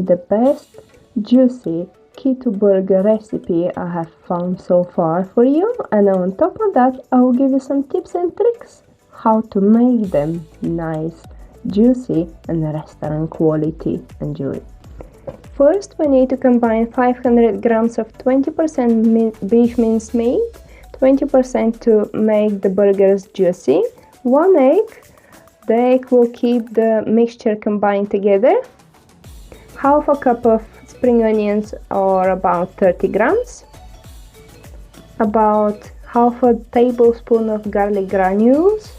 the best juicy keto burger recipe I have found so far for you, and on top of that I will give you some tips and tricks how to make them nice, juicy and restaurant quality. Enjoy. First we need to combine 500 grams of 20% beef mincemeat, 20% to make the burgers juicy, 1 egg. The egg will keep the mixture combined together, half a cup of spring onions or about 30 grams, about half a tablespoon of garlic granules,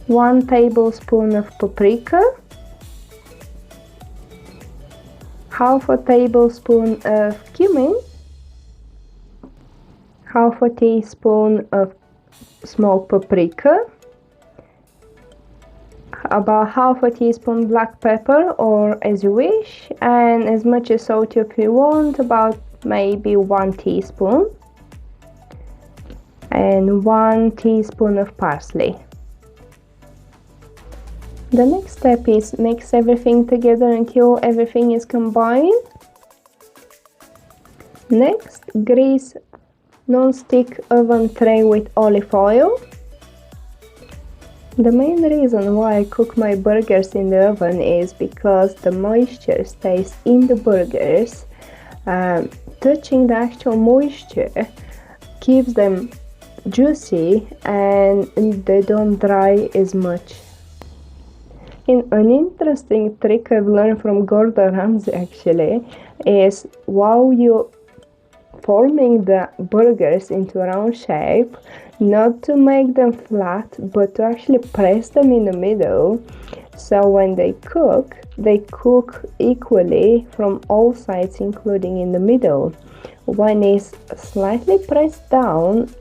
1 tablespoon of paprika, half a tablespoon of cumin, half a teaspoon of smoked paprika, about half a teaspoon black pepper or as you wish, and as much as salt if you want, about maybe 1 teaspoon, and 1 teaspoon of parsley. The next step is mix everything together until everything is combined. Next, grease non-stick oven tray with olive oil. The main reason why I cook my burgers in the oven is because the moisture stays in the burgers. Touching the actual moisture keeps them juicy and they don't dry as much. An interesting trick I've learned from Gordon Ramsay actually is while you're forming the burgers into a round shape, not to make them flat but to actually press them in the middle, so when they cook equally from all sides including in the middle. When it's slightly pressed down,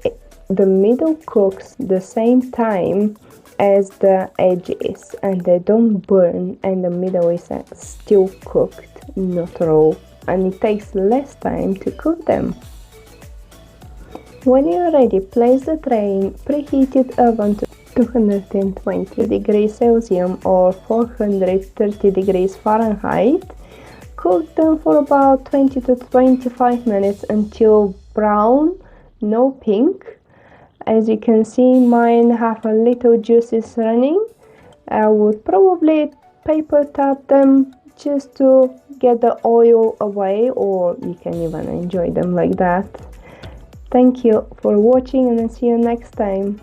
the middle cooks the same time as the edges and they don't burn, and the middle is still cooked, not raw, and it takes less time to cook them. When you're ready, place the tray in preheated oven to 220 degrees Celsius or 430 degrees Fahrenheit. Cook them for about 20 to 25 minutes until brown, no pink. As you can see, mine have a little juices running. I would probably paper tap them just to get the oil away, or you can even enjoy them like that. Thank you for watching and I'll see you next time.